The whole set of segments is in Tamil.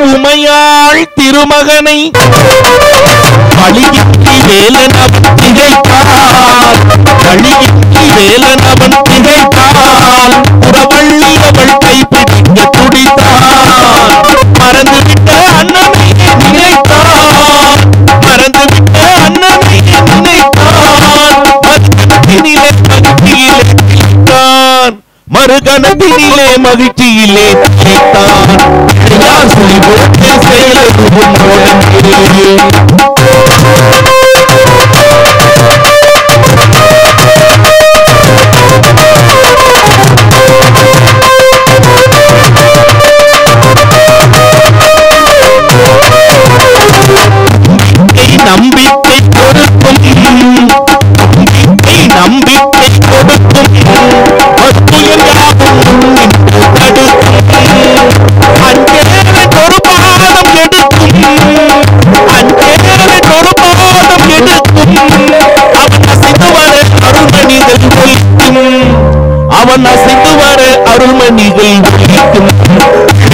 உமையாள் திருமகனை வழியின்றி வேலனவன் திகைத்தாள். வழியின்றி வேலனவன் திகைத்தாள். புறவள்ளி அவள் கைப்பிடிக்க துடித்தாள். மறந்துவிட்ட அண்ணனை நினைத்தாள். மறந்துவிட்ட அண்ணனை நினைத்தாள். மறுகணத்தினிலே மகிழ்ச்சியிலே திளைத்தான். சொல்லி போட்டு செயலும் நம்பிக்கை கொடுக்கும். நம்பிக்கை கொடுக்கும். அவன் அசைந்து வர அருள்மணிகள் ஒலிக்கும்.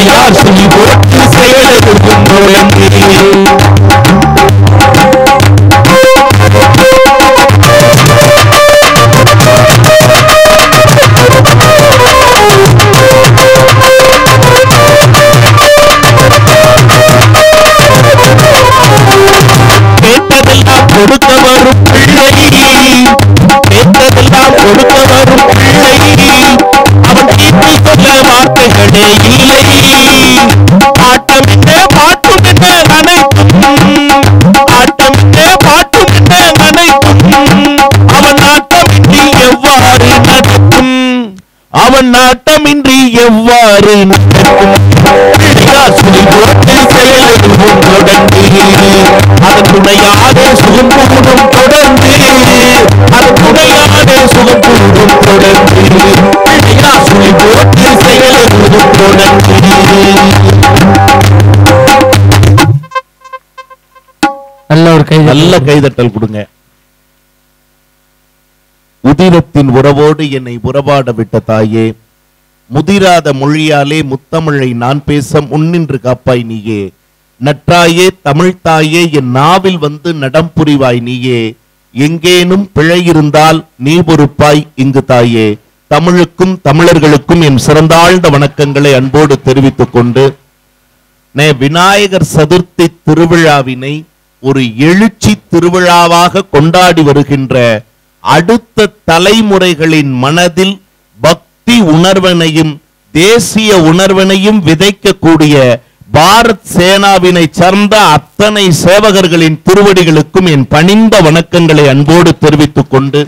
யார் சொல்லி போட்டு செயலும் கேட்டதெல்லாம் கொடுக்க வரும் பிள்ளை. கேட்டதெல்லாம் கொடுக்க வரும் பிள்ளை. அவன் தீர்த்து சொல்ல வார்த்தைகளே இல்லை. ஆட்டம் என்ன பாட்டும் என்ன அனைத்தும். ஆட்டம் என்ன பாட்டும் என்ன அனைத்தும். அவன் நாட்டமின்றி எவ்வாறு நடக்கும். அவன் நாட்டமின்றி எவ்வாறு நடக்கும். சொல்லி போட்டு செயலும் தொடர்ந்து அதன் துணையாக சுகம் கூடும் தொடர்ந்து. அதன் துணையாக சுகம் கூடும் தொடர்ந்து. சொல்லி போட்டு செயலும் தொடர்ந்து. நல்ல கைதட்டல் கொடுங்க. உதிரத்தின் உறவோடு என்னை உறவாட விட்ட தாயே, முதிராத மொழியாலே முத்தமிழை நான் பேச முன்னின்று காப்பாய் நீயே. நற்றாயே தமிழ்த்தாயே என் நாவில் வந்து நடம் புரிவாய் நீயே. எங்கேனும் பிழை இருந்தால் நீ பொறுப்பாய் இங்கு தாயே. தமிழுக்கும் தமிழர்களுக்கும் என் சிறந்தாழ்ந்த வணக்கங்களை அன்போடு தெரிவித்துக் கொண்டு விநாயகர் சதுர்த்தி திருவிழாவினை ஒரு எழுச்சி திருவிழாவாக கொண்டாடி வருகின்ற அடுத்த தலைமுறைகளின் மனதில் பக்தி உணர்வனையும் தேசிய உணர்வனையும் விதைக்கக்கூடிய பாரத் சேனாவினை சார்ந்த அத்தனை சேவகர்களின் திருவடிகளுக்கும் என் பணிந்த வணக்கங்களை அன்போடு தெரிவித்துக் கொண்டு,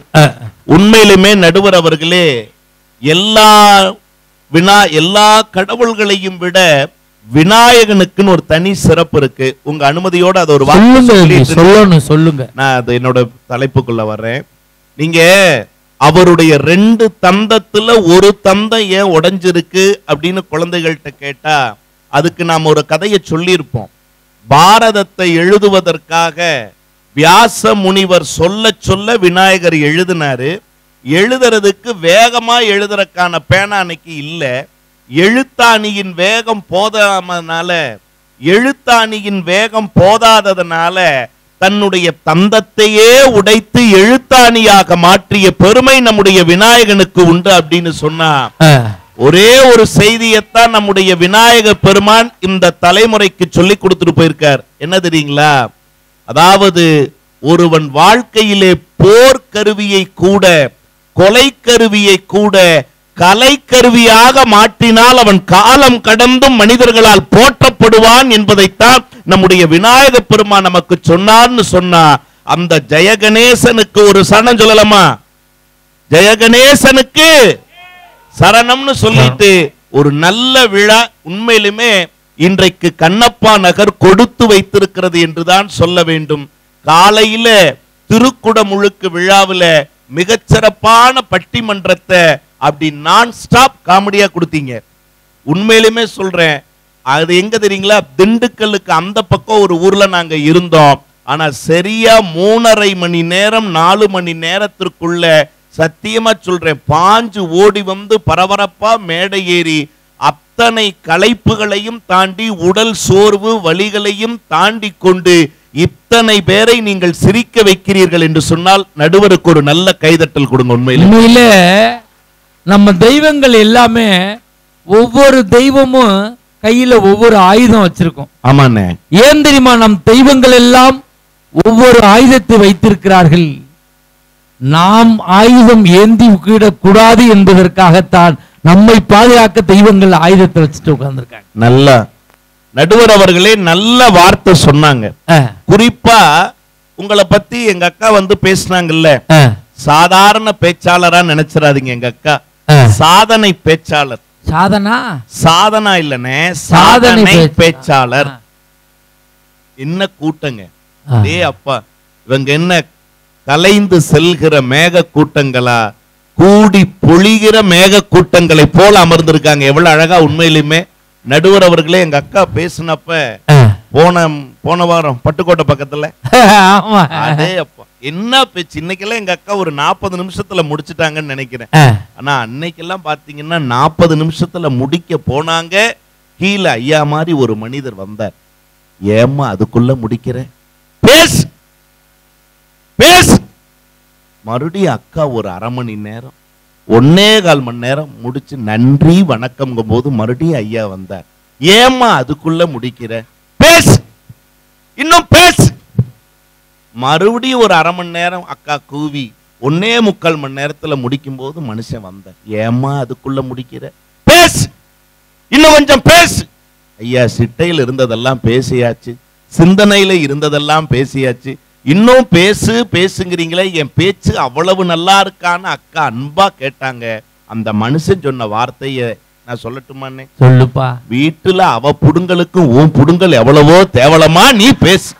உண்மையிலுமே நடுவர் அவர்களே, எல்லா கடவுள்களையும் விட விநாயகனுக்குன்னு ஒரு தனி சிறப்பு இருக்கு. உங்க அனுமதியோட அது ஒரு சொல்லுங்க. நான் அது என்னோட தலைப்புக்குள்ள வர்றேன். நீங்க அவருடைய 2 தந்தத்துல ஒரு தந்தம் ஏன் உடைஞ்சிருக்கு அப்படின்னு குழந்தைகள்கிட்ட கேட்டா அதுக்கு நாம் ஒரு கதையை சொல்லியிருப்போம். பாரதத்தை எழுதுவதற்காக வியாச முனிவர் சொல்ல சொல்ல விநாயகர் எழுதினாரு. எழுதுறதுக்கு வேகமா எழுதுறதுக்கான பேனா அன்னைக்கு இல்ல. எழுத்தாணியின் வேகம் போதாததுனால தன்னுடைய தந்தத்தையே உடைத்து எழுத்தாணியாக மாற்றிய பெருமை நம்முடைய விநாயகனுக்கு உண்டு அப்படின்னு சொன்னா, ஒரே ஒரு செய்தியத்தான் நம்முடைய விநாயக பெருமான் இந்த தலைமுறைக்கு சொல்லி கொடுத்துட்டு போயிருக்கார். என்ன தெரியுங்களா? அதாவது ஒருவன் வாழ்க்கையிலே போர்க்கருவியை கூட கொலை கருவியை கூட கலைக்கருவியாக மாற்றினால் அவன் காலம் கடந்தும் மனிதர்களால் போற்றப்படுவான் என்பதைத்தான் நம்முடைய விநாயக பெருமான் நமக்கு சொன்னார்னு சொன்னா, அந்த ஜெயகணேசனுக்கு ஒரு சரணம் சொல்லலாமா? ஜெயகணேசனுக்கு சரணம்னு சொல்லிட்டு ஒரு நல்ல விழா உண்மையிலுமே இன்றைக்கு கண்ணப்பா நகர் கொடுத்து வைத்திருக்கிறது என்றுதான் சொல்ல வேண்டும். காலையில திருக்குடமுழுக்கு விழாவில மிகச்சிறப்பான பட்டிமன்றத்தை அப்படி நான் ஸ்டாப் காமெடியா கொடுத்தீங்க. உண்மையிலுமே சொல்றேன், அது எங்க தெரியுங்களா? திண்டுக்கல்லுக்கு அந்த பக்கம் ஒரு ஊர்ல நாங்க இருந்தோம். ஆனா சரியா 3.5 மணி நேரம் 4 மணி நேரத்திற்குள்ள சத்தியமா சொல்றேன் பாஞ்சு ஓடி வந்து பரபரப்பா மேடை ஏறி அத்தனை களைப்புகளையும் தாண்டி உடல் சோர்வு வலிகளையும் தாண்டி கொண்டு இத்தனை பேரை நீங்கள் சிரிக்க வைக்கிறீர்கள் என்று சொன்னால் நடுவருக்கு ஒரு நல்ல கைதட்டல் கொடுங்க. உண்மையில நம்ம தெய்வங்கள் எல்லாமே ஒவ்வொரு தெய்வமும் கையில ஒவ்வொரு ஆயுதம் வச்சிருக்கோம். ஆமாண்ணே. ஏன் தெரியுமா? நம் தெய்வங்கள் எல்லாம் ஒவ்வொரு ஆயுதத்தை வைத்திருக்கிறார்கள். நாம் ஆயுதம் ஏந்தி கூடாது என்பதற்காகத்தான் நம்மை பாதுகாக்க தெய்வங்கள் ஆயுதத்தை வச்சுட்டு உட்கார்ந்துருக்காங்க. நல்லா நடுவர் அவர்களே நல்ல வார்த்தை சொன்னாங்க. குறிப்பா உங்களை பத்தி எங்க அக்கா வந்து பேசினாங்கல்ல, சாதாரண பேச்சாளரா நினைச்சிடாதீங்க. எங்க அக்கா சாதனை பேச்சாளர். சாதனா இல்லனே, சாதனை பேச்சாளர். என்ன கூட்டங்க அப்பா, இவங்க என்ன கலைந்து செல்கிற மேக கூட்டங்களா, கூடி பொழிகிற மேக கூட்டங்களை போல அமர்ந்திருக்காங்க. எவ்வளவு அழகா. உண்மையிலுமே நடுவர் அவர்களே, எங்க அக்கா பேசினப்ப போன வாரம் பட்டுக்கோட்டை பக்கத்துல அதே அப்பா என்ன பேச்சு. இன்னைக்கெல்லாம் எங்க அக்கா ஒரு 40 நிமிஷத்துல முடிச்சுட்டாங்கன்னு நினைக்கிறேன். ஆனா அன்னைக்கெல்லாம் பாத்தீங்கன்னா 40 நிமிஷத்துல முடிக்க போனாங்க. கீழே ஐயா மாதிரி ஒரு மனிதர் வந்தார். ஏமா அதுக்குள்ள முடிக்கிற, பேசு பேசு. மறுபடியும் அக்கா ஒரு அரை மணி நேரம் 1.25 மணி நேரம் முடிச்சு நன்றி வணக்கம்ங்கும் போது மறுபடியும் ஐயா வந்தார். ஏமா அதுக்குள்ள முடிக்கிற, பேசு இன்னும் பேசு. மறுபடியும் ஒரு அரை மணி நேரம் அக்கா கூவி 1.25 மணி நேரத்துல முடிக்கும் போது மனுஷன் வந்தார். ஏமா அதுக்குள்ள முடிக்கிற, பேசு இன்னும் கொஞ்சம் பேசு. ஐயா சிட்டையில் இருந்ததெல்லாம் பேசியாச்சு, சிந்தனையில இருந்ததெல்லாம் பேசியாச்சு, இன்னும் பேசு பேசுங்கிறீங்களே, என் பேச்சு அவ்வளவு நல்லா இருக்கான்னு அக்கா அன்பா கேட்டாங்க. அந்த மனுஷன் சொன்ன வார்த்தைய நான் சொல்லட்டுமானே? சொல்லுப்பா. வீட்டுல அவ புடுங்களுக்கும் உன் புடுங்கல் எவ்வளவோ தேவலமா, நீ பேசு.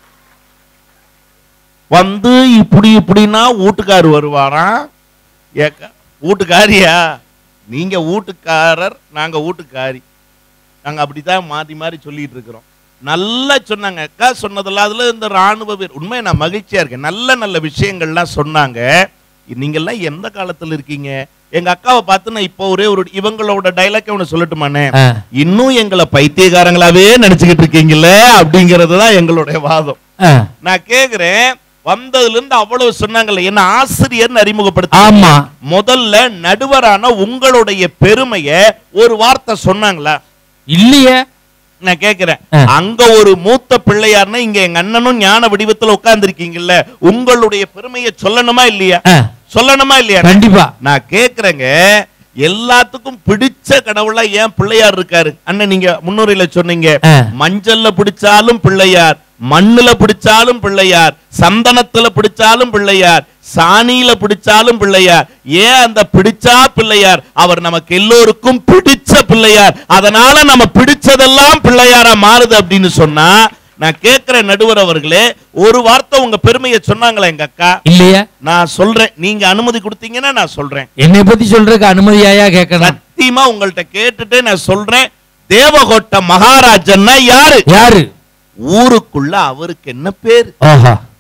வந்து இப்படி இப்படின்னா வீட்டுக்காரர் வருவாராம். வீட்டுக்காரியா? நீங்க வீட்டுக்காரர், நாங்க வீட்டுக்காரி. நாங்க அப்படித்தான் மாறி மாறி சொல்லிட்டு இருக்கிறோம். நல்லா சொன்னாங்க அக்கா சொன்னதெல்லாம். அதுல இந்த ராணுவ வீரர் உண்மை நான் மகிழ்ச்சியா இருக்கேன். நல்ல நல்ல விஷயங்கள்லாம் சொன்னாங்க. நீங்கெல்லாம் எந்த காலத்துல இருக்கீங்க? எங்க அக்காவை பார்த்து நான் இப்போ ஒரே ஒரு இவங்களோட டைலாக் ஒன்று சொல்லட்டுமானே, இன்னும் எங்களை பைத்தியக்காரங்களாவே நினைச்சுக்கிட்டு இருக்கீங்களே அப்படிங்கறதுதான் எங்களுடைய வாதம். நான் கேக்குறேன், வந்ததுல இருந்து அவ்வளவு சொன்னாங்கல்ல, என்ன ஆசிரியர் அறிமுகப்படுத்த. ஆமா, முதல்ல நடுவரான உங்களுடைய பெருமைய ஒரு வார்த்தை சொன்னாங்களா? இல்லையே. நான் கேக்குறேன், அங்க ஒரு மூத்த பிள்ளையார்னா இங்க எங்க அண்ணனும் ஞான வடிவத்துல உட்கார்ந்து இருக்கீங்கல்ல, உங்களுடைய பெருமையை சொல்லணுமா இல்லையா? சொல்லணுமா இல்லையா? கண்டிப்பா. நான் கேக்குறேங்க, எல்லாத்துக்கும் பிடிச்ச கடவுளா ஏன் பிள்ளையார் இருக்காரு? அண்ணன் நீங்க முன்னுரையில சொன்னீங்க, மஞ்சள்ல பிடிச்சாலும் பிள்ளையார், மண்ணுல பிடிச்சாலும் பிள்ளையார், சந்தனத்துல பிடிச்சாலும் பிள்ளையார், சாணியில பிடிச்சாலும் பிள்ளையார். ஏன் அந்த பிடிச்சா பிள்ளையார்? அவர் நமக்கு எல்லோருக்கும் பிடிச்ச பிள்ளையார். அதனால நம்ம பிடிச்சதெல்லாம் பிள்ளையாரா மாறுது அப்படின்னு சொன்னா, நான் கேட்கிற நடுவர் அவர்களே, ஒரு வார்த்தை உங்க பெருமையை சொன்னாங்களா எங்க அக்கா? இல்லையா? நான் சொல்றேன், நீங்க அனுமதி கொடுத்தீங்கன்னா நான் சொல்றேன். என்னை பத்தி சொல்றதுக்கு அனுமதியா கேட்கணும்? சத்தியமா உங்கள்கிட்ட கேட்டுட்டு நான் சொல்றேன். தேவகோட்டை மகாராஜன்னா யாரு? யாரு? ஊருக்குள்ள அவருக்கு என்ன பேரு?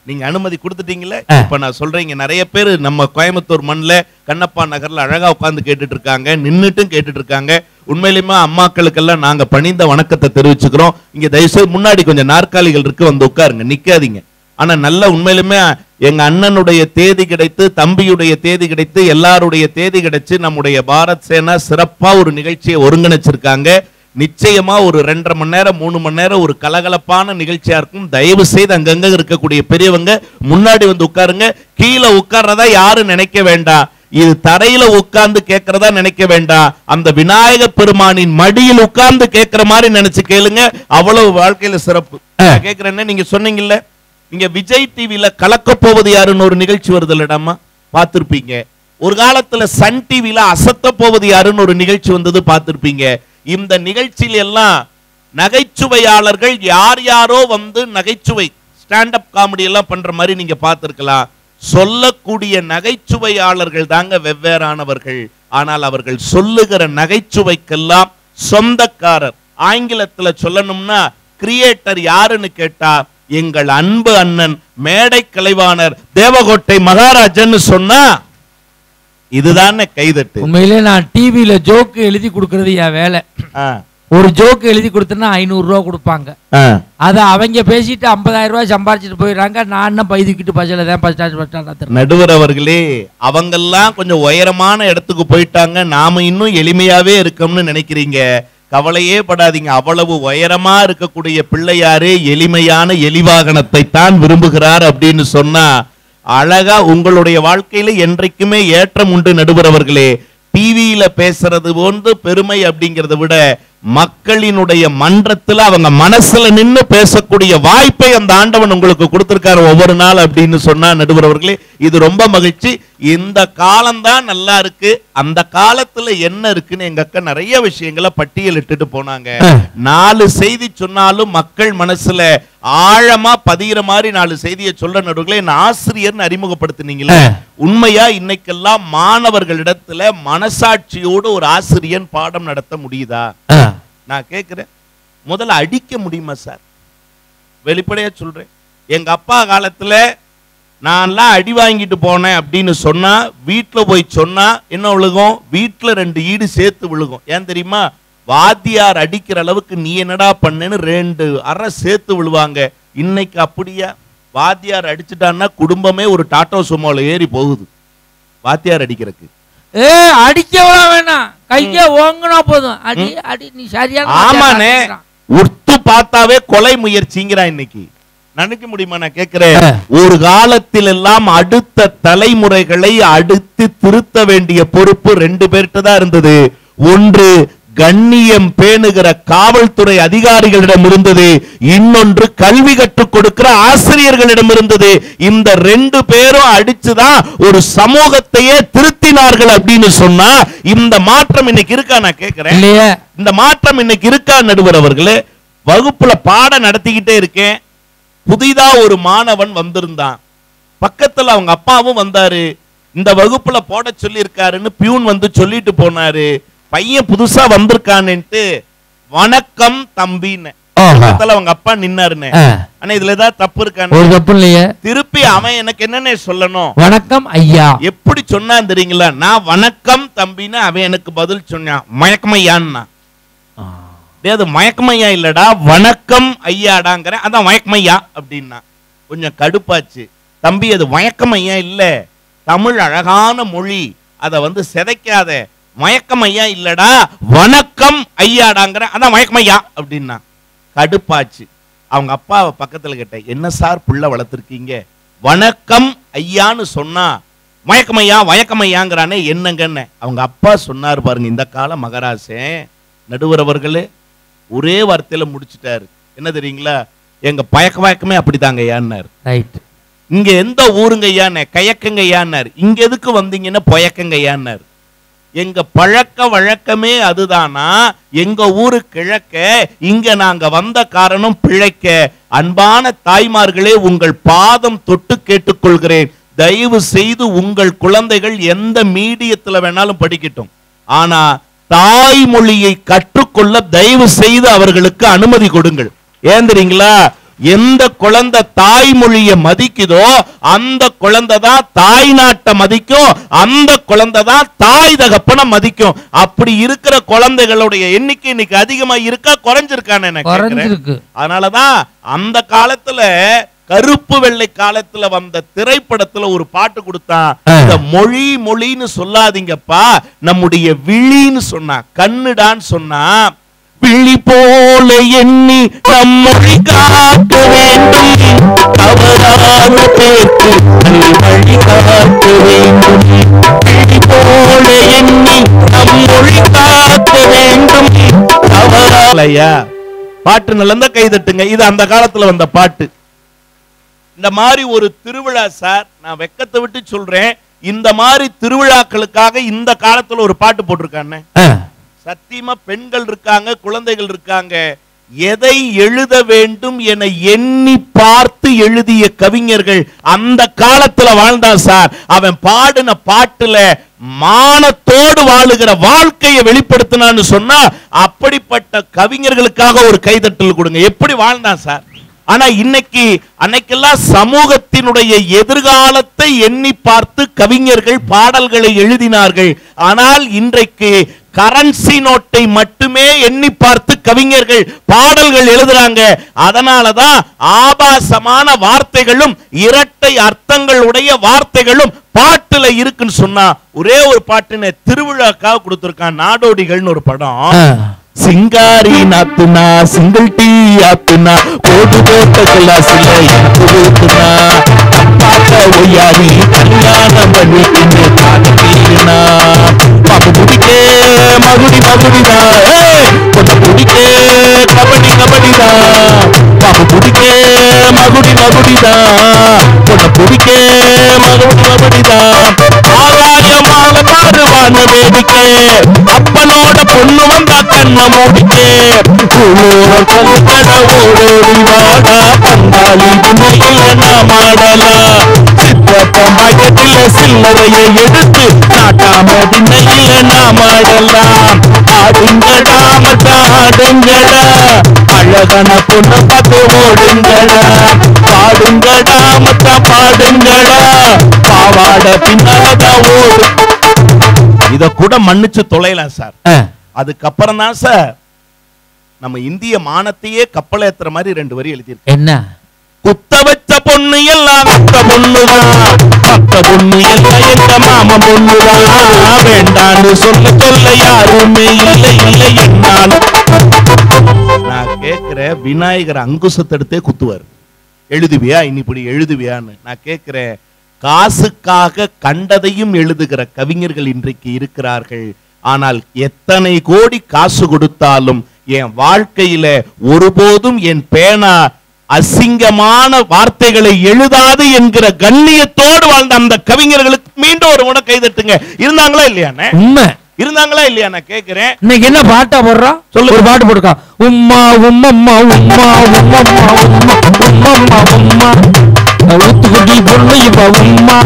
நீங்க அனுமதி கொடுத்துட்டீங்களே. இப்ப நான் சொல்றேன், நிறைய பேர் நம்ம கோயம்புத்தூர் மண்ல கண்ணப்பா நகர்ல அழகா உட்கார்ந்து கேட்டுட்டு இருக்காங்க, நின்னுட்டும் கேட்டுட்டு இருக்காங்க. உண்மையிலுமே அம்மாக்களுக்கெல்லாம் நாங்க பணிந்த வணக்கத்தை தெரிவிச்சுக்கிறோம். இங்க தயவுசெய்து முன்னாடி கொஞ்சம் நாற்காலிகள் இருக்கு, வந்து உட்காருங்க, நிக்காதீங்க. ஆனா நல்ல உண்மையிலுமே எங்க அண்ணனுடைய தேதி கிடைத்து, தம்பியுடைய தேதி கிடைத்து, எல்லாருடைய தேதி கிடைச்சு நம்முடைய பாரத் சேனா சிறப்பா ஒரு நிகழ்ச்சியை ஒருங்கிணைச்சிருக்காங்க. நிச்சயமா ஒரு 2.5 மணி நேரம் 3 மணி நேரம் ஒரு கலகலப்பான நிகழ்ச்சியா இருக்கும். தயவு செய்து அங்கங்க இருக்கக்கூடிய பெரியவங்க முன்னாடி வந்து உட்காருங்க. கீழே உட்கார்றதா யாரும் நினைக்க வேண்டாம், இது தரையில உட்கார்ந்து கேட்கறதா நினைக்க வேண்டாம். அந்த விநாயக பெருமானின் மடியில் உட்கார்ந்து கேட்கிற மாதிரி நினைச்சு கேளுங்க. அவ்வளவு வாழ்க்கையில சிறப்பு. கேட்கிறேன்னு நீங்க சொன்னீங்கல்ல, நீங்க விஜய் டிவில கலக்க போவது யாருன்னு ஒரு நிகழ்ச்சி வருது இல்லடாமா, பார்த்திருப்பீங்க. ஒரு காலத்துல சன் டிவில அசத்த போவது யாருன்னு ஒரு நிகழ்ச்சி வந்தது, பார்த்திருப்பீங்க. இந்த நிகழ்ச்சியில் எல்லாம் நகைச்சுவையாளர்கள் யார் யாரோ வந்து நகைச்சுவை ஸ்டாண்ட் அப் காமெடி எல்லாம் பண்ற மாதிரி நீங்க பார்த்திருக்கலாம். சொல்லக்கூடிய நகைச்சுவையாளர்கள் தாங்க வெவ்வேறானவர்கள். ஆனால் அவர்கள் சொல்லுகிற நகைச்சுவைக்கெல்லாம் சொந்தக்காரர். ஆங்கிலத்துல சொல்லணும்னா கிரியேட்டர் யாருன்னு கேட்டா எங்கள் அன்பு அண்ணன் மேடை கலைவாணர் தேவகோட்டை மகாராஜன் சொன்னா இதுதானே கைதட்டு. உண்மையிலே நான் டிவியில ஜோக்கு எழுதி கொடுக்கறது என் வேலை. ஒரு ஜோக்கு எழுதி கொடுத்தேன்னா 500 ரூபா கொடுப்பாங்க. அதை அவங்க பேசிட்டு 50,000 ரூபாய் சம்பாதிச்சுட்டு போயிடுறாங்க. நான் என்ன பைதுக்கிட்டு பஸ்ல தான். நடுவர் அவர்களே, அவங்கெல்லாம் கொஞ்சம் உயரமான இடத்துக்கு போயிட்டாங்க, நாம இன்னும் எளிமையாவே இருக்கோம்னு நினைக்கிறீங்க. கவலையே படாதீங்க. அவ்வளவு உயரமா இருக்கக்கூடிய பிள்ளையாரே எளிமையான எலிவாகனத்தை தான் விரும்புகிறார் அப்படின்னு சொன்னா அழகா உங்களுடைய வாழ்க்கையில என்றைக்குமே ஏற்றம் உண்டு. நடுவர் அவர்களே, டிவியில பேசுறது போன்று பெருமை அப்படிங்கறத விட மக்களினுடைய மன்றத்துல அவங்க மனசுல நின்னு பேசக்கூடிய வாய்ப்பை அந்த ஆண்டவன் உங்களுக்கு கொடுத்திருக்காரு ஒவ்வொரு நாள் அப்படின்னு சொன்னா நடுவர் அவர்களே, இது ரொம்ப மகிழ்ச்சி. இந்த காலம்தான் நல்லா இருக்கு. அந்த காலத்துல என்ன இருக்குன்னு எங்க அக்கா நிறைய விஷயங்களை பட்டியலிட்டு போனாங்க. 4 செய்தி சொன்னாலும் மக்கள் மனசுல ஆழமா பதிகிற மாதிரி 4 செய்தியை சொல்ற நடுவுகளே, என் ஆசிரியர்னு அறிமுகப்படுத்தினீங்களே, உண்மையா இன்னைக்கெல்லாம் மாணவர்களிடத்துல மனசாட்சியோடு ஒரு ஆசிரியன் பாடம் நடத்த முடியுதா? நான் கேட்கிறேன், முதல்ல அடிக்க முடியுமா சார்? வெளிப்படையா சொல்றேன், எங்க அப்பா காலத்துல நான்லாம் அடி வாங்கிட்டு போனேன் அப்படின்னு சொன்னா வீட்டுல போய் சொன்னா என்ன விழுகும்? வீட்டுல 2 ஈடு சேர்த்து விழுகும். ஏன் தெரியுமா? வாத்தியார் அடிக்கிற அளவுக்கு நீ என்னடா பண்ணேன்னு 2 அரை சேர்த்து விழுவாங்க. இன்னைக்கு அப்படியா? வாத்தியார் அடிச்சுட்டான்னா குடும்பமே ஒரு டாட்டோ சுமோல ஏறி போகுது வாத்தியார் அடிக்கிறதுக்கு. அடிக்க வேணாம், கைய ஓங்கினா போதும். அடி அடி நீ சரியான. ஆமானே, உத்து பார்த்தாவே கொலை முயற்சிங்கிறா. இன்னைக்கு நினைக்க முடியுமா? நான் கேட்கிறேன், ஒரு காலத்தில் எல்லாம் அடுத்த தலைமுறைகளை அடுத்து திருத்த வேண்டிய பொறுப்பு 2 பேர்கிட்ட தான் இருந்தது. ஒன்று கண்ணியம் பேணுகிற காவல்துறை அதிகாரிகளிடம் இருந்தது, இன்னொன்று கல்வி கற்றுக் கொடுக்கிற ஆசிரியர்களிடம் இருந்தது. இந்த 2 பேரும் அடிச்சுதான் ஒரு சமூகத்தையே திருத்தினார்கள் அப்படின்னு சொன்னா இந்த மாற்றம் இன்னைக்கு இருக்கா? நான் கேட்கிறேன், இந்த மாற்றம் இன்னைக்கு இருக்கா? நடுவர் அவர்களே, வகுப்புல பாடம் நடத்திக்கிட்டே இருக்கேன், புதிதா ஒரு மாணவன் வந்திருந்தான், பக்கத்துல அவங்க அப்பாவும் வந்தாரு, இந்த வகுப்புல போட சொல்லி இருக்காருன்னு பியூன் வந்து சொல்லிட்டு போனாரு. பையன் புதுசா வந்திருக்கான்னுட்டு வணக்கம் தம்பின்னு அவங்க அப்பா நின்னாருன்னு. ஆனா இதுல ஏதாவது தப்பு இருக்கான்னு? தப்பு இல்லையே. திருப்பி அவன் எனக்கு என்னன்னு சொல்லணும்? வணக்கம் ஐயா. எப்படி சொன்னான் தெரியுங்களா? நான் வணக்கம் தம்பின்னு அவன் எனக்கு பதில் சொன்னான் மயக்கமையான்னா. அது மயக்கமையா இல்லடா, வணக்கம் ஐயாடாங்கிறேன், அதான் மயக்கமையா அப்படின்னா. கொஞ்சம் கடுப்பாச்சு. தம்பி அது மயக்கமையா இல்ல, தமிழ் அழகான மொழி, அதை வந்து சிதைக்காத. மயக்கமையா இல்லடா, வணக்கம் ஐயாடாங்கிற, அதான் மயக்கமையா அப்படின்னா. கடுப்பாச்சு. அவங்க அப்பாவை பக்கத்துல கேட்டேன், என்ன சார் புள்ள வளர்த்திருக்கீங்க, வணக்கம் ஐயான்னு சொன்னா மயக்கமையா வயக்கமையாங்கிறானே என்னங்கன்னு. அவங்க அப்பா சொன்னார் பாருங்க, இந்த கால மகராசன் நடுவர் அவர்களே ஒரே வார்த்தையில முடிச்சுட்டாரு. என்ன தெரியுங்களா? எங்க பயக்கமே அப்படித்தாங்க ஐயான்னாரு. இங்க எந்த ஊருங்க ஐயான்னு? கயக்கங்க ஐயான்னாரு. இங்க எதுக்கு வந்தீங்கன்னா பொயக்கங்க ஐயான்னாரு. எங்க பழக்க வழக்கமே அதுதானா? எங்க ஊரு கிழக்க, இங்க நாங்க வந்த காரணம் பிழைக்க. அன்பான தாய்மார்களே, உங்கள் பாதம் தொட்டு கேட்டுக்கொள்கிறேன், தயவு செய்து உங்கள் குழந்தைகள் எந்த மீடியத்துல வேணாலும் படிக்கட்டும், ஆனா தாய்மொழியை கற்றுக்கொள்ள தயவு செய்து அவர்களுக்கு அனுமதி கொடுங்கள். ஏன் தெரியுங்களா? எந்த குழந்தை தாய்மொழியை மதிக்குதோ அந்த குழந்தை தான் தாய் நாட்டை மதிக்கும், அந்த குழந்தை தான் தாய் தகப்பனை மதிக்கும். அப்படி இருக்கிற குழந்தைகளுடைய எண்ணிக்கை இன்னைக்கு அதிகமா இருக்கா குறைஞ்சிருக்கான்னு எனக்கு. அதனாலதான் அந்த காலத்துல கருப்பு வெள்ளை காலத்துல வந்த திரைப்படத்துல ஒரு பாட்டு கொடுத்தான், இந்த மொழி மொழின்னு சொல்லாதீங்கப்பா, நம்முடைய விழின்னு சொன்னா, கண்ணுடான்னு சொன்னா, விழி போல எண்ணி நம் மொழி காக்க வேண்டும், தவறான பேச்சு வழி காக்க வேண்டும், விழி போல எண்ணி நம் மொழி காக்க வேண்டும், தவறாலையா. பாட்டு நல்ல கைதட்டுங்க. இது அந்த காலத்துல வந்த பாட்டு. இந்த மாதிரி ஒரு திருவிழா சார், நான் வெக்கத்தை விட்டு சொல்றேன், இந்த மாதிரி திருவிழாக்களுக்காக இந்த காலத்துல ஒரு பாட்டு போட்டிருக்கானே. சத்தியமா பெண்கள் இருக்காங்க, குழந்தைகள் இருக்காங்க, எதை எழுத வேண்டும் என எண்ணி பார்த்து எழுதிய கவிஞர்கள் அந்த காலத்துல வாழ்ந்தான் சார். அவன் பாடின பாட்டுல மானத்தோடு வாழுகிற வாழ்க்கையை வெளிப்படுத்தினான்னு சொன்னா அப்படிப்பட்ட கவிஞர்களுக்காக ஒரு கைதட்டல் கொடுங்க. எப்படி வாழ்ந்தான் சார்? ஆனா இன்னைக்கு அன்னைக்கெல்லாம் சமூகத்தினுடைய எதிர்காலத்தை எண்ணி பார்த்து கவிஞர்கள் பாடல்களை எழுதினார்கள். ஆனால் இன்றைக்கு கரன்சி நோட்டை மட்டுமே எண்ணி பார்த்து கவிஞர்கள் பாடல்கள் எழுதுறாங்க. அதனாலதான் ஆபாசமான வார்த்தைகளும் இரட்டை அர்த்தங்களுடைய வார்த்தைகளும் பாட்டுல இருக்குன்னு சொன்னா, ஒரே ஒரு பாட்டுன்னு திருவிழாக்காக கொடுத்திருக்கான். நாடோடிகள்னு ஒரு படம். சிங்காரி நாத்துனா சிங்கிள் டீ ஆத்துனா போட்டு போட்ட கிளாஸ்ல ஊத்துனா பாட்ட ஒய்யாரி கல்யாணம் பண்ணிட்டு பாட்டுனா பாப்பு குடிக்கே மகுடி மகுடிதா பொண்ணு குடிக்கே கபடி கபடிதா பாப்பு குடிக்கே மகுடி மகுடிதா பொண்ணு குடிக்கே மகுடி மகுடிதா ஆகாயமாக பாடுவான வேடிக்கை அப்பனோட பொண்ணு வந்தா கண்ண மூடிக்கே கல்கட ஓடோடி வாடா பங்காளி துணையில நாமாடலா சித்தப்ப மகத்தில சில்லறையை எடுத்து நாட்டாம திண்ணையில நாமாடலாம் ஆடுங்கடா மச்சான் ஆடுங்கடா அழகான பொண்ணு பார்த்து ஓடுங்கடா பாடுங்கடா மச்சான் பாடுங்கடா பாவாட பின்னாலதா ஓடு. இத கூட மன்னிச்சு தொலைலாம் சார். அதுக்கப்புறம் தான் சார் நம்ம இந்திய மானத்தையே கப்பல் ஏத்துற மாதிரி 2 வரி எழுதியிருக்கு. என்ன? குத்த வச்ச பொண்ணு எல்லாம் மத்த பொண்ணுதான், மத்த பொண்ணு எல்லாம் எங்க மாமா பொண்ணுதான், வேண்டான்னு சொல்ல சொல்ல யாருமே இல்லை இல்லை என்னாலும். நான் கேட்கிறேன், விநாயகர் அங்குசத்தை எடுத்தே குத்துவார். எழுதுவியா இன்னிப்படி எழுதுவியான்னு நான் கேட்கிறேன். காசுக்காக கண்டதையும் எழுதுகிற கவிஞர்கள் இன்றைக்கு இருக்கிறார்கள். ஆனால் எத்தனை கோடி காசு கொடுத்தாலும் என் வாழ்க்கையில ஒருபோதும் என் பேனா அசிங்கமான வார்த்தைகளை எழுதாது என்கிற கண்ணியத்தோடு வாழ்ந்த அந்த கவிஞர்களுக்கு மீண்டும் ஒரு முறை கைதட்டுங்க. இருந்தாங்களா இல்லையானே? உண்மை இருந்தாங்களா இல்லையா? நான் கேட்கிறேன். இன்னைக்கு என்ன பாட்டா போடுறா சொல்லு. ஒரு பாட்டு போட்டுக்கா. உம்மா உம்மம்மா உம்மா உம்மம்மா உம்மா உம்மம்மா உம்மா ஊத்துக்குட்டி பொண்ணு இவ உம்மா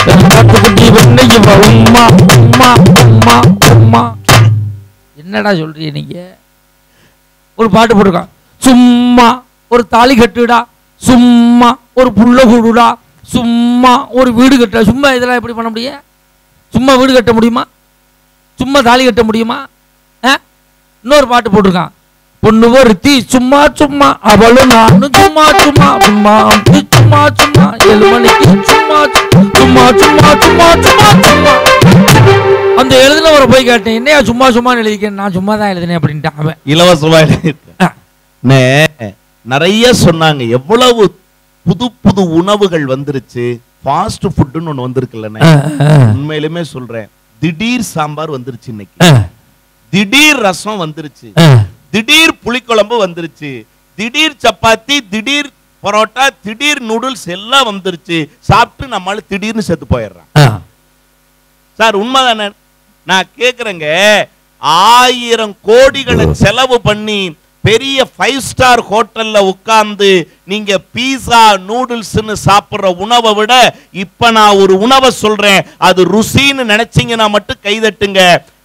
காட்டுக்குட்டி பொண்ணு இவ உம்மா உம்மா உம்மா உம்மா. என்னடா சொல்றீங்க நீங்க? ஒரு பாட்டு போட்டுக்கா. சும்மா ஒரு தாலி கட்டுடா, சும்மா ஒரு புள்ள கூடுடா, சும்மா ஒரு வீடு கட்ட. சும்மா இதெல்லாம் எப்படி பண்ண முடியும்? சும்மா வீடு கட்ட முடியுமா? சும்மா தாலி கட்ட முடியுமா? இன்னொரு பாட்டு போட்டிருக்கான். பொண்ணு ஒருத்தி சும்மா சும்மா அவளும் நானும் சும்மா சும்மா சும்மா சும்மா சும்மா 7 மணிக்கு சும்மா சும்மா சும்மா சும்மா சும்மா சும்மா. அந்த எழுதினவரை போய் கேட்டேன், என்னையா சும்மா சும்மா எழுதிக்க. நான் சும்மா தான் எழுதினேன் அப்படின்ட்டு. அவன் இலவசமா நிறைய சொன்னாங்க. எவ்வளவு புது புது உணவுகள் வந்துருச்சு. ஃபாஸ்ட் ஃபுட்னு ஒண்ணு வந்திருக்குல்ல. உண்மையிலுமே சொல்றேன், திடீர் சாம்பார் வந்துருச்சு இன்னைக்கு, திடீர் ரசம் வந்துருச்சு, திடீர் புளிக்குழம்பு வந்துருச்சு, திடீர் சப்பாத்தி, திடீர் பரோட்டா, திடீர் நூடுல்ஸ் எல்லாம் வந்துருச்சு. சாப்பிட்டு நம்மளால திடீர்னு செத்து போயிடுறான் சார். உண்மைதானே? நான் கேக்குறேங்க, 1000 கோடிகளை செலவு பண்ணி பெரிய 5 ஸ்டார் ஹோட்டல்ல உட்கார்ந்து நீங்க பீஸா நூடுல்ஸ்னு சாப்பிடுற உணவை விட இப்ப நான் ஒரு உணவை சொல்றேன், அது ருசின்னு நினைச்சீங்கன்னா மட்டும் கைதட்டுங்க.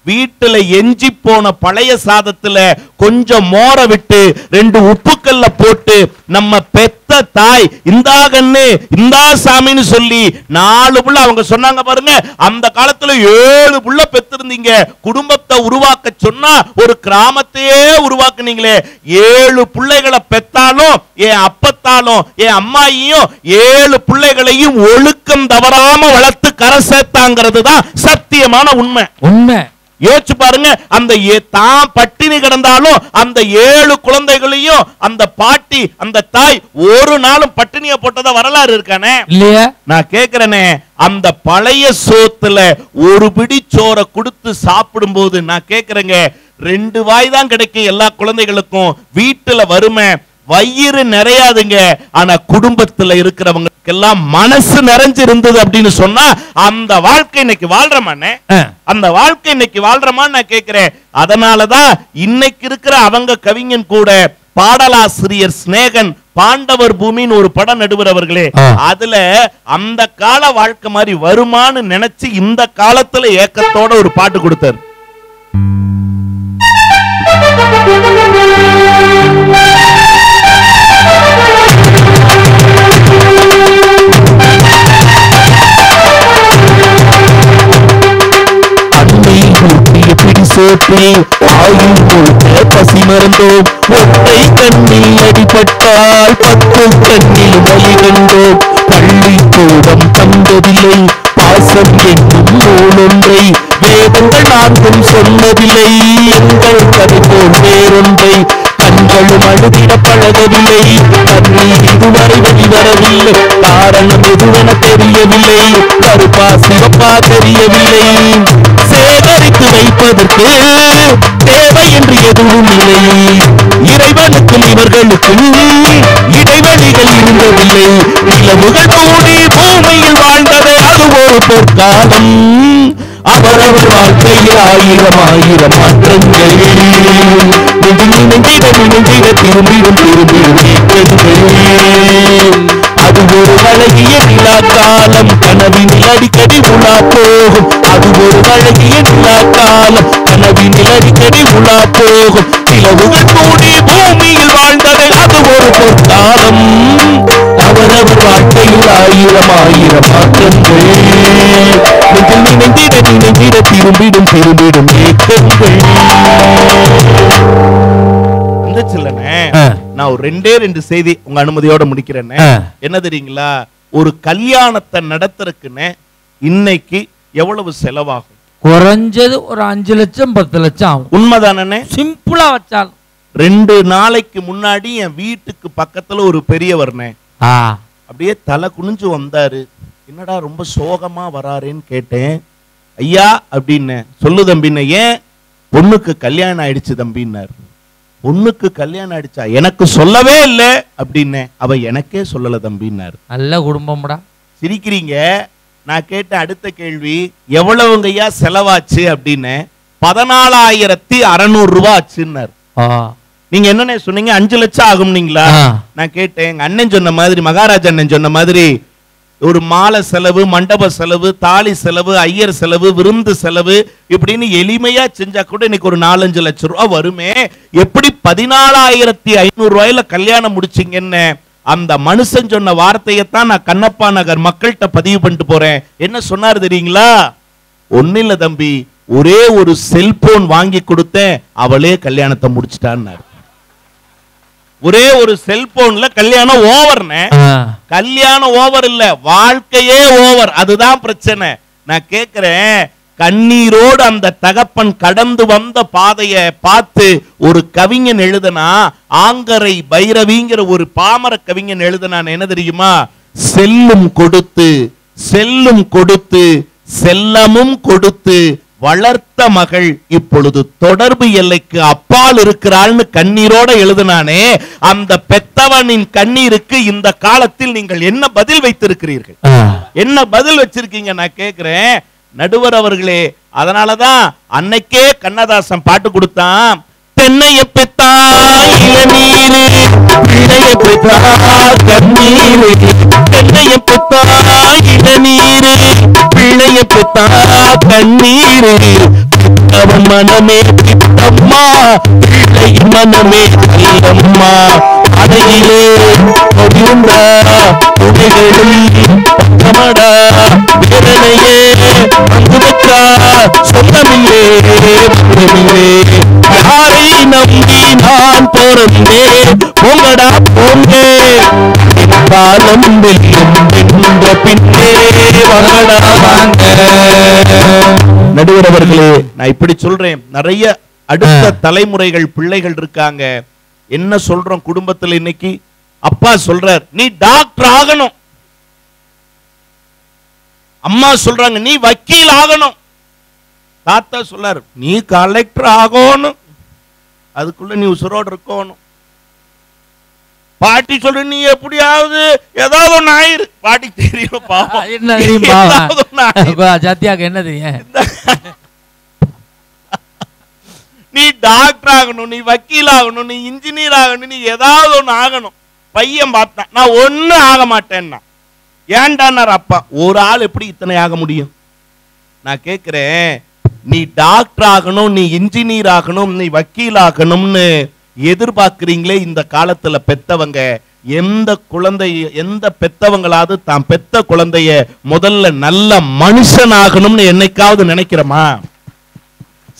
வீட்டுல எஞ்சி போன பழைய சாதத்துல கொஞ்சம் மோர விட்டு 2 உப்புக்கல்ல போட்டு நம்ம பெத்த தாய் இந்தா கண்ணு இந்தா சாமின்னு சொல்லி 4 புள்ள அவங்க சொன்னாங்க பாருங்க. அந்த காலத்துல 7 புள்ள பெத்திருந்தீங்க. குடும்பத்தை உருவாக்க சொன்னா ஒரு கிராமத்தையே உருவாக்குனீங்களே. 7 பிள்ளைகளை பெத்தாலும் என் அப்பத்தாலும் என் அம்மாயையும் 7 பிள்ளைகளையும் ஒழுக்கம் தவறாம வளர்த்து கரை சேர்த்தாங்கிறது தான் சத்தியமான உண்மை. உண்மை யோசிச்சு பாருங்க. அந்த தான் பட்டினி கிடந்தாலும் அந்த 7 குழந்தைகளையும் அந்த பாட்டி அந்த தாய் ஒரு நாளும் பட்டினியை போட்டதா வரலாறு இருக்கானே இல்லையா? நான் கேக்குறேனே, அந்த பழைய சோத்துல ஒரு பிடி சோறை கொடுத்து சாப்பிடும் போது நான் கேக்குறேங்க, 2 வாய் தான் கிடைக்கும் எல்லா குழந்தைகளுக்கும். வீட்டுல வறுமை, வயிறு நிறையாதுங்க. ஆனா குடும்பத்துல இருக்கிறவங்களுக்கு எல்லாம் மனசு நிறைஞ்சு இருந்தது அப்படின்னு சொன்னா அந்த வாழ்க்கை இன்னைக்கு வாழ்றமானே? அந்த வாழ்க்கை இன்னைக்கு வாழ்றமான்னு நான் கேட்கிறேன். அதனாலதான் இன்னைக்கு இருக்கிற அவங்க கவிஞன் கூட பாடலாசிரியர் ஸ்நேகன் பாண்டவர் பூமின்னு ஒரு படம் நடுவரவர்களே, அதுல அந்த கால வாழ்க்கை மாதிரி வருமானு நினைச்சு இந்த காலத்துல ஏக்கத்தோட ஒரு பாட்டு கொடுத்தார். காலத்தில் ஆயுள் கொடுத்த பசி மறந்தோம். ஒற்றை கண்ணில் அடிபட்டால் 10 கண்ணில் வலி கண்டோம். பள்ளிக்கூடம் தந்ததில்லை, பாசம் என்னும் நூலொன்றை வேதங்கள் 4 சொன்னதில்லை. எங்கள் கதை போல் வேறொன்றை கண்களும் அழுதிட பழகவில்லை. கண்ணீர் இதுவரை வெளிவரவில்லை, காரணம் எதுவென தெரியவில்லை. கருப்பா சிவப்பா தெரியவில்லை. சேகரித்து வைப்பதற்கு தேவை என்று எதுவும் இல்லை. இறைவனுக்கும் இவர்களுக்கும் இடைவெளிகள் இருந்ததில்லை. நிலவுகள் கூடி பூமியில் வாழ்ந்தது அது ஒரு பொற்காலம். அவரவர் வாழ்க்கையில் 1000 மாற்றங்கள். நினைந்திட திரும்பிடும் அது ஒரு அழகிய நிலா காலம். கனவினில் அடிக்கடி உலா போகும். அது ஒரு அழகிய நிலா காலம். கனவினில் அடிக்கடி உலா போகும். நிலவுகள் கூடி பூமியில் வாழ்ந்தது அது ஒரு பொற்காலம். அவரவர் வாழ்க்கையில் 1000 மாற்றங்கள். நினைந்திட திரும்பிடும் ஏக்கங்கள். நான் ஒரு 2 செய்தி உங்க அனுமதியோட முடிக்கிறேன். என்ன தெரியுங்களா, ஒரு கல்யாணத்தை நடத்துறதுக்குன்னு இன்னைக்கு எவ்வளவு செலவாகும்? குறைஞ்சது ஒரு 5 லட்சம் 10 லட்சம் ஆகும். உண்மைதானே? சிம்பிளா வச்சால் 2 நாளைக்கு முன்னாடி என் வீட்டுக்கு பக்கத்துல ஒரு பெரியவர்னே அப்படியே தலை குனிஞ்சு வந்தாரு. என்னடா ரொம்ப சோகமா வராருன்னு கேட்டேன். ஐயா அப்படின்னு சொல்லு தம்பின்னு. ஏன்? பொண்ணுக்கு கல்யாணம் ஆயிடுச்சு தம்பின்னாரு. பொண்ணுக்கு கல்யாணம் ஆயிடுச்சா? எனக்கு சொல்லவே இல்லை அப்படின்னு. அவ எனக்கே சொல்லல தம்பின்னாரு. நல்ல குடும்பம்டா. சிரிக்கிறீங்க. நான் கேட்ட அடுத்த கேள்வி, எவ்வளவுங்க ஐயா செலவாச்சு அப்படின்னு. 14,600 ரூபாய் ஆச்சுன்னாரு. நீங்க என்ன சொன்னீங்க? 5 லட்சம் ஆகும்னீங்களா? நான் கேட்டேன். எங்க அண்ணன் சொன்ன மாதிரி, மகாராஜா அண்ணன் சொன்ன மாதிரி ஒரு மாலை செலவு, மண்டப செலவு, தாலி செலவு, ஐயர் செலவு, விருந்து செலவு இப்படின்னு எளிமையா செஞ்சா கூட இன்னைக்கு ஒரு 4-5 லட்சம் ரூபாய் வருமே. எப்படி 14,500 ரூபாயில கல்யாணம் முடிச்சிங்கன்னு அந்த மனுஷன் சொன்ன வார்த்தையத்தான் நான் கண்ணப்பா நகர் மக்கள்கிட்ட பதிவு பண்ணிட்டு போறேன். என்ன சொன்னாரு தெரியுங்களா? ஒன்னும் இல்ல தம்பி, ஒரே ஒரு செல்போன் வாங்கி கொடுத்தேன், அவளே கல்யாணத்தை முடிச்சிட்டான்னாரு. ஒரே ஒரு செல்போன்ல கல்யாணம் ஓவர்னே. கல்யாணம் ஓவர் இல்ல, வாழ்க்கையே ஓவர். அதுதான் பிரச்சனை. நான் கேட்கிறேன், கண்ணீரோடு அந்த தகப்பன் கடந்து வந்த பாதையை பார்த்து ஒரு கவிஞன் எழுதுனா, ஆங்கரை பைரவிங்கிற ஒரு பாமர கவிஞன் எழுதுனான். என்ன தெரியுமா? செல்லும் கொடுத்து செல்லும் கொடுத்து செல்லமும் கொடுத்து வளர்த்த மகள் இப்பொழுது தொடர்பு எல்லைக்கு அப்பால் இருக்கிறாள்னு கண்ணீரோட எழுதினானே. அந்த பெத்தவனின் கண்ணீருக்கு இந்த காலத்தில் நீங்கள் என்ன பதில் வைத்திருக்கிறீர்கள்? என்ன பதில் வச்சிருக்கீங்க? நான் கேட்கிறேன் நடுவர் அவர்களே. அதனாலதான் அன்னைக்கே கண்ணதாசன் பாட்டு கொடுத்தான். தென்னைய பெத்தா இளநீரு, பிள்ளைய பெத்தா கண்ணீரு. தென்னைய பெத்தா இளநீரு, பிள்ளைய பெத்தா கண்ணீரு. அவன் மனமே பித்தம்மா, பிள்ளை மனமே அல்லம்மா. அடையிலே பொதியுண்டா துணைகளும் பக்கமடா. வேதனையே அங்கு வச்சா சொந்தமில்லே புறமில்லே. யாரை நம்பி நான் பிறந்தேன்? போங்கடா போங்க, காலம் வெல்லும் என்ற பின்னே வாங்கடா வாங்க. நடுவர் அவர்களே, நான் இப்படி சொல்றேன். நிறைய அடுத்த தலைமுறைகள் பிள்ளைகள் இருக்காங்க. என்ன சொல்றோம் குடும்பத்தில் இன்னைக்கு? அப்பா சொல்றார், நீ டாக்டர் ஆகணும். அம்மா சொல்றாங்க, நீ வக்கீல் ஆகணும். தாத்தா சொல்றாரு, நீ கலெக்டர் ஆகணும். அதுக்குள்ள நீ உசுரோடு இருக்கணும். பாட்டி சொல்ற, நீ எப்படியாவது ஏதாவது ஒண்ணு ஆயிரு. பாட்டி தெரியும் பாவம். என்ன தெரியும்? நீ டாக்டர் ஆகணும், நீ வக்கீல் ஆகணும், நீ இன்ஜினியர் ஆகணும், நீ ஏதாவது ஒண்ணு ஆகணும். பையன் பார்த்தான், நான் ஒண்ணு ஆக மாட்டேன்னா. ஏன்டானார் அப்பா. ஒரு ஆள் எப்படி இத்தனை ஆக முடியும்? நான் கேட்கிறேன், நீ டாக்டர் ஆகணும், நீ இன்ஜினியர் ஆகணும், நீ வக்கீல் ஆகணும்னு எதிர்பார்க்கிறீங்களே இந்த காலத்துல பெத்தவங்க. எந்த பெத்தவங்களாவது தான் பெத்த குழந்தைய முதல்ல நல்ல மனுஷன் ஆகணும்னு என்னைக்காவது நினைக்கிறோமா?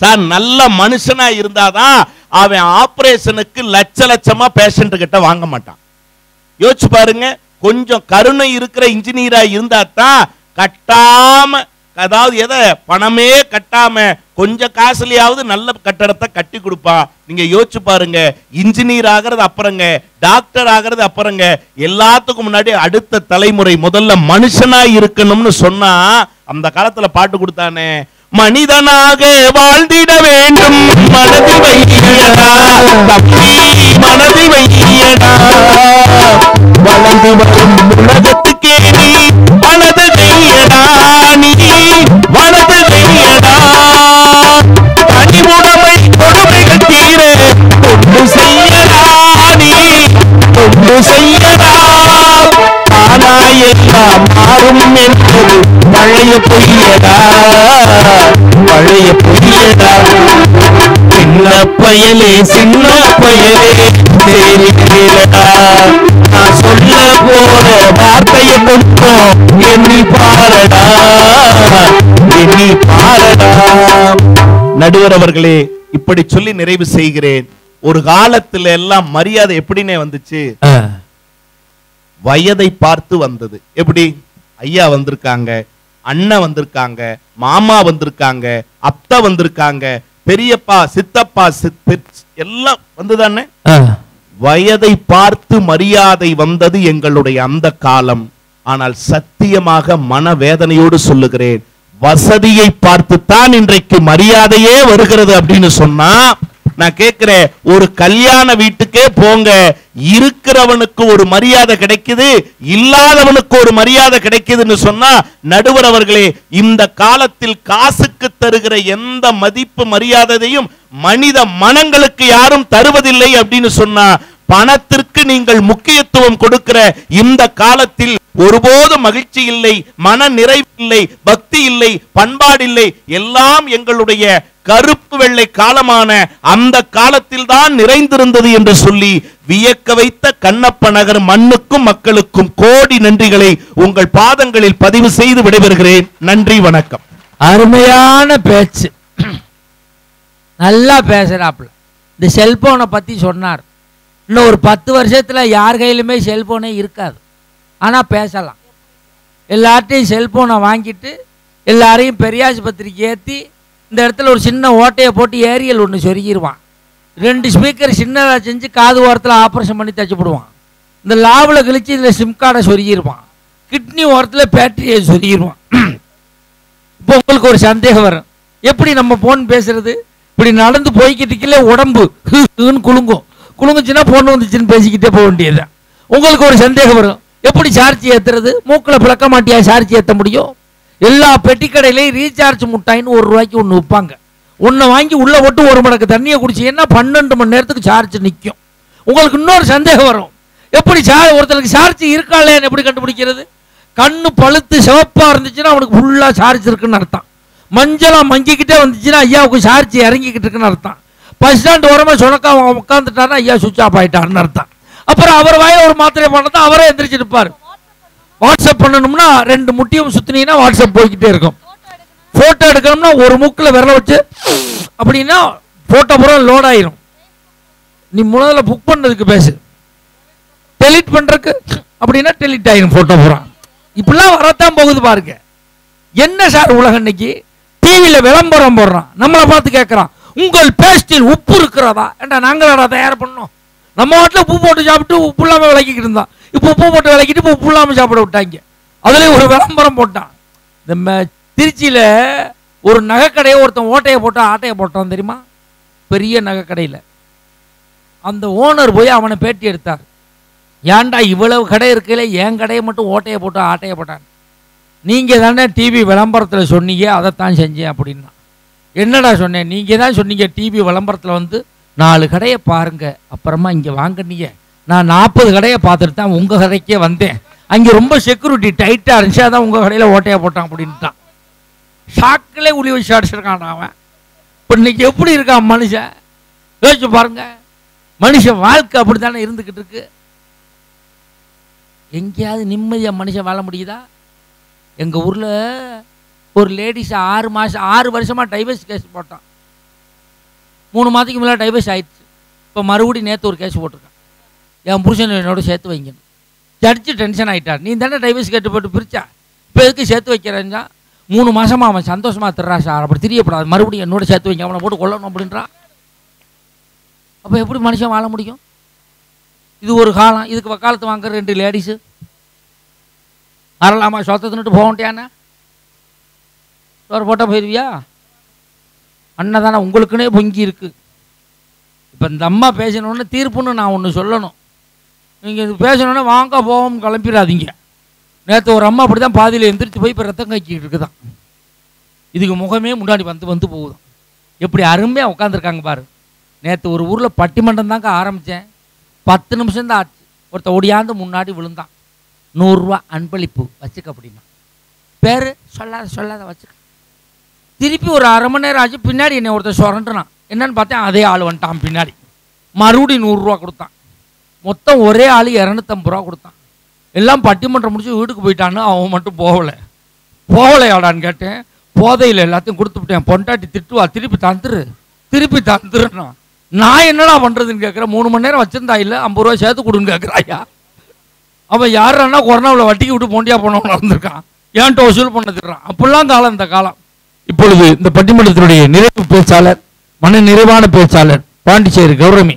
சார் நல்ல மனுஷனா இருந்தாதான் அவன் ஆபரேஷனுக்கு லட்ச லட்சமா பேஷண்ட் கிட்ட வாங்க மாட்டான். யோசிச்சு பாருங்க, கொஞ்சம் கருணை இருக்கிற இன்ஜினியரா இருந்தா தான் கட்டாம, அதாவது எதை பணமே கட்டாம கொஞ்சம் காசுலயாவது நல்ல கட்டடத்தை கட்டி கொடுப்பா. நீங்க யோசிச்சு பாருங்க, இன்ஜினியர் ஆகிறது அப்புறங்க, டாக்டர் ஆகிறது அப்புறங்க, எல்லாத்துக்கும் முன்னாடி அடுத்த தலைமுறை முதல்ல மனுஷனா இருக்கணும்னு சொன்னா அந்த காலத்துல பாட்டு கொடுத்தானே, மனிதனாக வாழ்ந்திட வேண்டும் மனதில் வையடா தப்பி மனதில் வையடா, வளர்ந்து வரும் உலகத்துக்கே நீ மனது வையடா, நீ மனது வையடா, கனிவுடைமை கொடுமைகள் தீர கொண்டு செய்யடா, நீ கொண்டு செய்யடா, ஆனா எல்லாம் மாறும் என்பது பழைய பொய்யடா, பழைய பொய்யடா, சின்ன பயலே சின்ன பயலே தெரிகிறடா, நான் சொல்ல போற வார்த்தையை மட்டும் எண்ணி பாரடா, எண்ணி பாரடா. நடுவர் அவர்களே, இப்படி சொல்லி நிறைவு செய்கிறேன். ஒரு காலத்துல எல்லாம் மரியாதை எப்படின்னே வந்துச்சு, வயதை பார்த்து வந்தது. எப்படி? ஐயா வந்திருக்காங்க, அண்ணன் வந்திருக்காங்க, மாமா வந்திருக்காங்க, அத்தை வந்திருக்காங்க, பெரியப்பா சித்தப்பா எல்லாம் வந்துதானே. வயதை பார்த்து மரியாதை வந்தது எங்களுடைய அந்த காலம். ஆனால் சத்தியமாக மனவேதனையோடு சொல்லுகிறேன், வசதியை பார்த்து தான் இன்றைக்கு மரியாதையே வருகிறது அப்படின்னு சொன்னா, நான் கேட்கிறேன், ஒரு கல்யாண வீட்டுக்கே போங்க, இருக்கிறவனுக்கு ஒரு மரியாதை கிடைக்குது, இல்லாதவனுக்கு ஒரு மரியாதை கிடைக்குதுன்னு சொன்னா, நடுவர் அவர்களே, இந்த காலத்தில் காசுக்கு தருகிற எந்த மதிப்பு மரியாதையும் மனித மனங்களுக்கு யாரும் தருவதில்லை அப்படின்னு சொன்னா, பணத்திற்கு நீங்கள் முக்கியத்துவம் கொடுக்கிற இந்த காலத்தில் ஒருபோதும் மகிழ்ச்சி இல்லை, மன நிறைவு இல்லை, பக்தி இல்லை, பண்பாடு இல்லை, எல்லாம் எங்களுடைய கருப்பு வெள்ளை காலமான அந்த காலத்தில் தான் நிறைந்திருந்தது என்று சொல்லி வியக்க வைத்த கண்ணப்ப நகர் மண்ணுக்கும் மக்களுக்கும் கோடி நன்றிகளை உங்கள் பாதங்களில் பதிவு செய்து விடைபெறுகிறேன். நன்றி, வணக்கம். அருமையான பேச்சு, நல்லா பேசுறாப்புல. இந்த செல்போனை பத்தி சொன்னார். இன்னும் ஒரு 10 வருஷத்துல யார் கையிலுமே செல்போனே இருக்காது. ஆனா பேசலாம். எல்லார்ட்டையும் செல்போனை வாங்கிட்டு எல்லாரையும் பெரியாஸ்பத்திரிக்கு ஏற்றி இந்த இடத்துல ஒரு சின்ன ஓட்டையை போட்டு ஏரியல் ஒன்று சொருகிடுவான். 2 ஸ்பீக்கர் சின்னதாக செஞ்சு காது ஓரத்தில் ஆப்ரேஷன் பண்ணி தச்சு போடுவான். இந்த லாவில் கழிச்சு இதில் சிம் கார்டை சொருகிடுவான். கிட்னி ஓரத்தில் பேட்டரியை சொருகிடுவான். இப்போ உங்களுக்கு ஒரு சந்தேகம் வரும், எப்படி நம்ம ஃபோன் பேசுறது? இப்படி நடந்து போய்கிட்டு உடம்பு குலுங்கும். குலுங்குச்சுன்னா ஃபோன் வந்துச்சுன்னு பேசிக்கிட்டே போக வேண்டியதுதான். உங்களுக்கு ஒரு சந்தேகம் வரும், எப்படி சார்ஜ் ஏற்றுறது? மூக்கில் பிளக்க மாட்டியா சார்ஜ் ஏற்ற முடியும்? எல்லா பெட்டி கடையிலையும் ரீசார்ஜ் முட்டாயின்னு ₹1 ஒன்று விற்பாங்க. ஒன்றை வாங்கி உள்ளே போட்டு 1 மடக்கு தண்ணியை குடிச்சீங்கன்னா 12 மணி நேரத்துக்கு சார்ஜ் நிற்கும். உங்களுக்கு இன்னொரு சந்தேகம் வரும், எப்படி ஒருத்தருக்கு சார்ஜ் இருக்கா இல்லையான்னு எப்படி கண்டுபிடிக்கிறது? கண்ணு பழுத்து சிவப்பாக இருந்துச்சுன்னா அவனுக்கு ஃபுல்லாக சார்ஜ் இருக்குன்னு அர்த்தம். மஞ்சளாக மங்கிக்கிட்டே வந்துச்சுன்னா ஐயாவுக்கு சார்ஜ் இறங்கிக்கிட்டு இருக்குன்னு அர்த்தம். பஸ் ஸ்டாண்ட் ஓரமாக சொனக்கா உட்காந்துட்டாருன்னா ஐயா சுவிட்ச் ஆஃப் ஆகிட்டாருன்னு அர்த்தம். அப்புறம் அவர் வாயில ஒரு மாத்திரை பண்ணதா அவரே எந்திரிச்சிருப்பார். வாட்ஸ்அப் பண்ணணும்னா 2 முட்டியும் சுத்தினீங்கன்னா வாட்ஸ்அப் போய்கிட்டே இருக்கும். போட்டோ எடுக்கணும்னா ஒரு மூக்கில் விரல வச்சு அப்படின்னா போட்டோ பூரா லோட் ஆயிரும். நீ முதல்ல புக் பண்ணதுக்கு பேசு, டெலிட் பண்றதுக்கு அப்படின்னா டெலிட் ஆயிரும் போட்டோ பூரா. இப்படிலாம் வரத்தான் போகுது பாருங்க. என்ன சார் உலகம் இன்னைக்கு? டிவியில் விளம்பரம் போடுறான், நம்மளை பார்த்து கேட்கறான், உங்கள் பேஸ்டில் உப்பு இருக்கிறதா? ஏண்டா நாங்களா தயார் பண்ணோம்? நம்ம வீட்டில் உப்பு போட்டு சாப்பிட்டு உப்பு இல்லாமல் விளக்கிக்கிட்டு இருந்தான். இப்போ உப்பு போட்டு விளக்கிட்டு இப்போ உப்பு இல்லாமல் சாப்பிட விட்டாங்க. அதுலேயும் ஒரு விளம்பரம் போட்டான். இந்த திருச்சியில் ஒரு நகைக்கடையை ஒருத்தன் ஓட்டையை போட்டு ஆட்டையை போட்டான் தெரியுமா? பெரிய நகைக்கடையில் அந்த ஓனர் போய் அவனை பேட்டி எடுத்தார். ஏன்டா இவ்வளவு கடை இருக்கையில் என் கடையை மட்டும் ஓட்டையை போட்டு ஆட்டையை போட்டான்? நீங்கள் தானே டிவி விளம்பரத்தில் சொன்னீங்க, அதைத்தான் செஞ்சேன் அப்படின்னா. என்னடா சொன்னேன்? நீங்கள் தான் சொன்னீங்க டிவி விளம்பரத்தில் வந்து 4 கடையை பாருங்க அப்புறமா இங்கே வாங்கினீங்க. நான் 40 கடையை பார்த்துட்டு தான் உங்கள் கடைக்கே வந்தேன். அங்கே ரொம்ப செக்யூரிட்டி டைட்டாக இருந்துச்சு, அதான் உங்கள் கடையில் ஓட்டையை போட்டான் அப்படின்ட்டான். ஷாக்கிலே உளி வச்சு அடிச்சிருக்கான் அவன். இப்போ இன்னைக்கு எப்படி இருக்கான் மனுஷன்? யோசிச்சு பாருங்க. மனுஷன் வாழ்க்கை அப்படி தானே இருந்துக்கிட்டு இருக்கு. எங்கேயாவது நிம்மதியாக மனுஷன் வாழ முடியுதா? எங்கள் ஊரில் ஒரு லேடிஸ் 6 வருஷமாக டைவர்ஸ் கேஸ் போட்டான். 3 மாதத்துக்கு மேலே டைவர்ஸ் ஆயிடுச்சு. இப்போ மறுபடியும் நேற்று ஒரு கேஸ் போட்டிருக்கான், என் புருஷன் என்னோட சேர்த்து வைங்கன்னு. ஜட்ஜு டென்ஷன் ஆகிட்டார். நீ தானே டைவர்ஸ் கேட்டு போட்டு பிரிச்சா, இப்போ எதுக்கு சேர்த்து வைக்கிறேன்னா 3 மாதமாக அவன் சந்தோஷமாக திர்றா சார், அப்படி தெரியப்படாது, மறுபடியும் என்னோட சேர்த்து வைங்க, அவனை போட்டு கொல்லணும் அப்படின்றான். அப்போ எப்படி மனுஷன் வாழ முடியும்? இது ஒரு காலம். இதுக்கு வக்காலத்து வாங்குற 2 லேடிஸு வரலாமா? சொத்தத்துன்னுட்டு போகண்டியாண்ணா சோறு போட்டால் போயிடுவியா? அண்ணன் தானே உங்களுக்குன்னே பொங்கி இருக்கு. இப்போ இந்த அம்மா பேசணுன்னு தீர்ப்புன்னு நான் ஒன்று சொல்லணும். நீங்கள் இது பேசணுன்னா வாங்க போவோம் கிளம்பிடாதீங்க. நேற்று ஒரு அம்மா அப்படி தான் பாதியில் எந்திரிச்சு போய் இப்போ ரத்தம் காய்ச்சிக்கிட்டு இருக்குதான். இதுக்கு முகமே முன்னாடி வந்து போகுதான். எப்படி அருமையாக உட்காந்துருக்காங்க பாரு. நேற்று ஒரு ஊரில் பட்டிமன்றம் தாங்க ஆரம்பித்தேன், 10 நிமிஷம் தான் ஆச்சு. ஒருத்த ஒடியாந்து முன்னாடி விழுந்தான். 100 ரூபா அன்பளிப்பு வச்சுக்க அப்படின்னா. பேர் சொல்லாத வச்சுக்க. திருப்பி ஒரு அரை மணி நேரம் ஆச்சு. பின்னாடி என்னை ஒருத்தர் சுரண்டுனான். என்னன்னு பார்த்தேன், அதே ஆள் வந்துட்டான் பின்னாடி. மறுபடியும் 100 ரூபா கொடுத்தான். மொத்தம் ஒரே ஆள் 250 ரூபா கொடுத்தான். எல்லாம் பட்டிமன்றம் முடிச்சு வீட்டுக்கு போயிட்டான்னு. அவன் மட்டும் போகலையாடான்னு கேட்டேன். போதையில் எல்லாத்தையும் கொடுத்துவிட்டேன். பொண்டாட்டி திட்டுவா, திருப்பி தந்துருன்னா. நான் என்னடா பண்ணுறதுன்னு கேட்குறேன். 3 மணி நேரம் வச்சிருந்தா இல்லை, 50 ரூபா சேர்த்து கொடுன்னு கேட்குறாயா. அவன் யாருன்னா கொரோனாவில் வட்டிக்கு விட்டு போண்டியா போனவன் நடந்திருக்கான், ஏன்ட்டு வசூல் பண்ணதுறான். அப்படிலாம் காலம் இந்த காலம். இப்பொழுது இந்த பட்டிமன்றத்தினுடைய நிறைவு பேச்சாளர், மன நிறைவான பேச்சாளர் பாண்டிச்சேரி கௌரமி.